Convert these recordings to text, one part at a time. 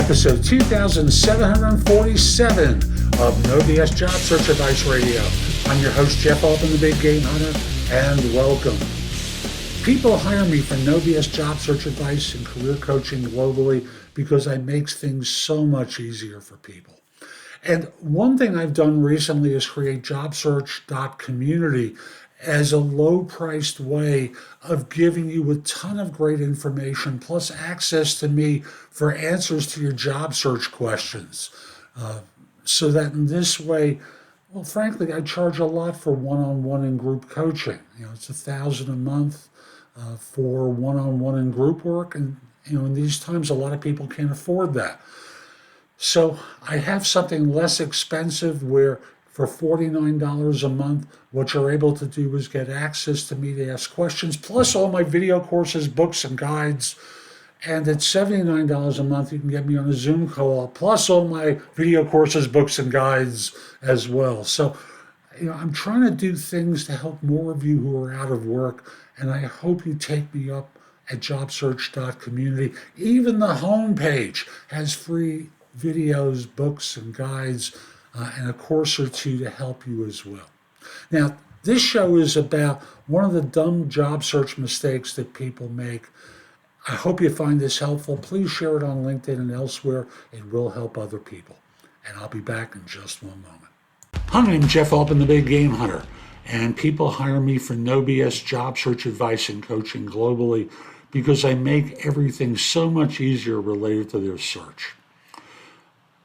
episode 2747 of No BS Job Search Advice Radio. I'm your host, Jeff Altman, the Big Game Hunter, and welcome. People hire me for No BS Job Search Advice and career coaching globally because I make things so much easier for people. And one thing I've done recently is create JobSearch.Community as a low-priced way of giving you a ton of great information, plus access to me for answers to your job search questions. So that in this way, well, frankly, I charge a lot for one-on-one and group coaching. It's $1,000 a month for one-on-one and group work, and in these times, a lot of people can't afford that. So I have something less expensive where for $49 a month, what you're able to do is get access to me to ask questions, plus all my video courses, books, and guides. And at $79 a month, you can get me on a Zoom call, plus all my video courses, books, and guides as well. So, I'm trying to do things to help more of you who are out of work, and I hope you take me up at JobSearch.Community. Even the homepage has free videos, books, and guides, and a course or two to help you as well. Now, this show is about one of the dumb job search mistakes that people make. I hope you find this helpful. Please share it on LinkedIn and elsewhere. It will help other people. And I'll be back in just one moment. Hi, I'm Jeff Altman, the Big Game Hunter, and people hire me for no BS job search advice and coaching globally because I make everything so much easier related to their search.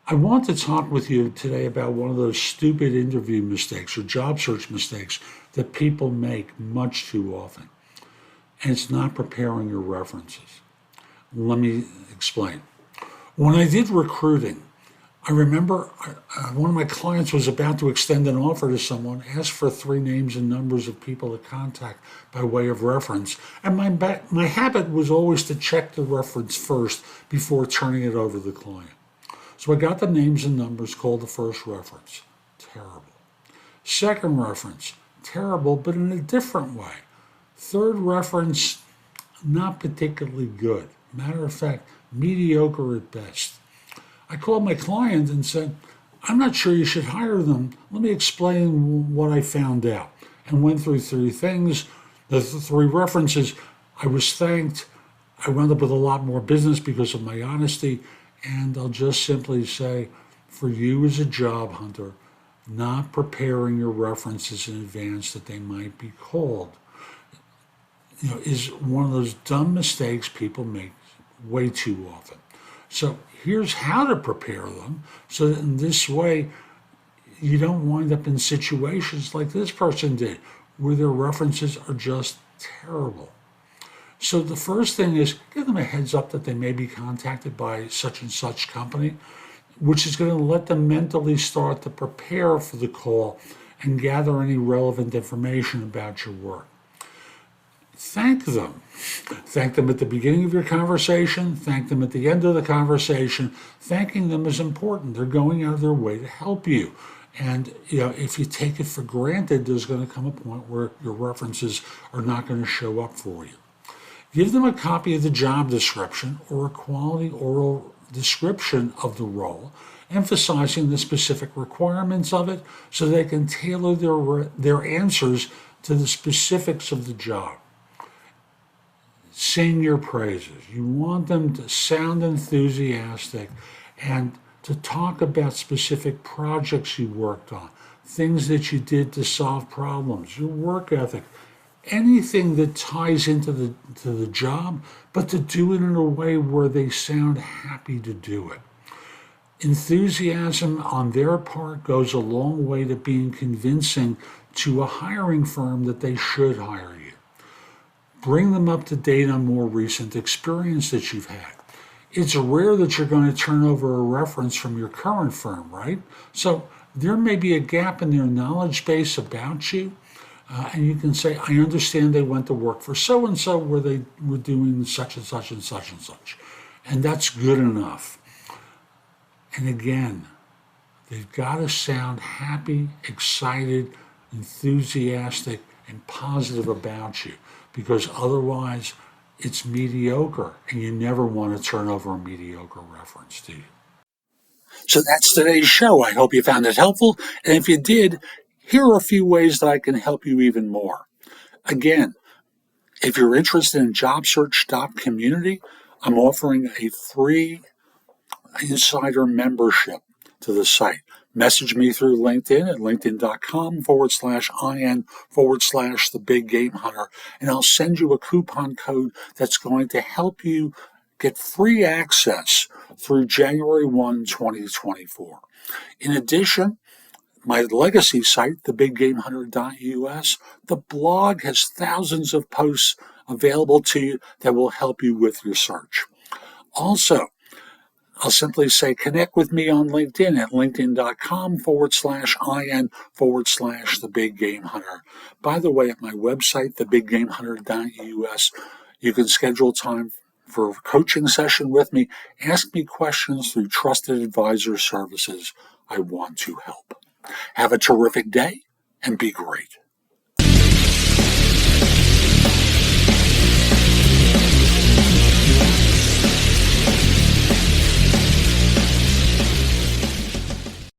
I want to talk with you today about one of those stupid interview mistakes or job search mistakes that people make much too often. And it's not preparing your references. Let me explain. When I did recruiting, I remember one of my clients was about to extend an offer to someone, asked for 3 names and numbers of people to contact by way of reference. And my habit was always to check the reference first before turning it over to the client. So I got the names and numbers, called the first reference. Terrible. Second reference, terrible, but in a different way. Third reference, not particularly good. Matter of fact, mediocre at best. I called my client and said, I'm not sure you should hire them. Let me explain what I found out. And went through 3 things. The 3 references, I was thanked. I wound up with a lot more business because of my honesty. And I'll just simply say, for you as a job hunter, not preparing your references in advance that they might be called, is one of those dumb mistakes people make way too often. So here's how to prepare them so that in this way, you don't wind up in situations like this person did, where their references are just terrible. So the first thing is give them a heads up that they may be contacted by such and such company, which is going to let them mentally start to prepare for the call and gather any relevant information about your work. Thank them. Thank them at the beginning of your conversation. Thank them at the end of the conversation. Thanking them is important. They're going out of their way to help you. And if you take it for granted, there's going to come a point where your references are not going to show up for you. Give them a copy of the job description or a quality oral description of the role, emphasizing the specific requirements of it so they can tailor their answers to the specifics of the job. Sing your praises. You want them to sound enthusiastic and to talk about specific projects you worked on, things that you did to solve problems, your work ethic, anything that ties into the job, but to do it in a way where they sound happy to do it. Enthusiasm on their part goes a long way to being convincing to a hiring firm that they should hire you. Bring them up to date on more recent experience that you've had. It's rare that you're going to turn over a reference from your current firm, right? So there may be a gap in their knowledge base about you. And you can say, I understand they went to work for so-and-so where they were doing such and such and such and such. And that's good enough. And again, they've got to sound happy, excited, enthusiastic, and positive about you, because otherwise it's mediocre, and you never want to turn over a mediocre reference, do you? So that's today's show. I hope you found it helpful. And if you did, here are a few ways that I can help you even more. Again, if you're interested in JobSearch.Community, I'm offering a free insider membership to the site. Message me through LinkedIn at linkedin.com/IN/the big game hunter, and I'll send you a coupon code that's going to help you get free access through January 1, 2024. In addition, my legacy site, thebiggamehunter.us, the blog has thousands of posts available to you that will help you with your search. Also, I'll simply say connect with me on LinkedIn at linkedin.com/IN/the big game hunter. By the way, at my website, thebiggamehunter.us, you can schedule time for a coaching session with me. Ask me questions through trusted advisor services. I want to help. Have a terrific day and be great.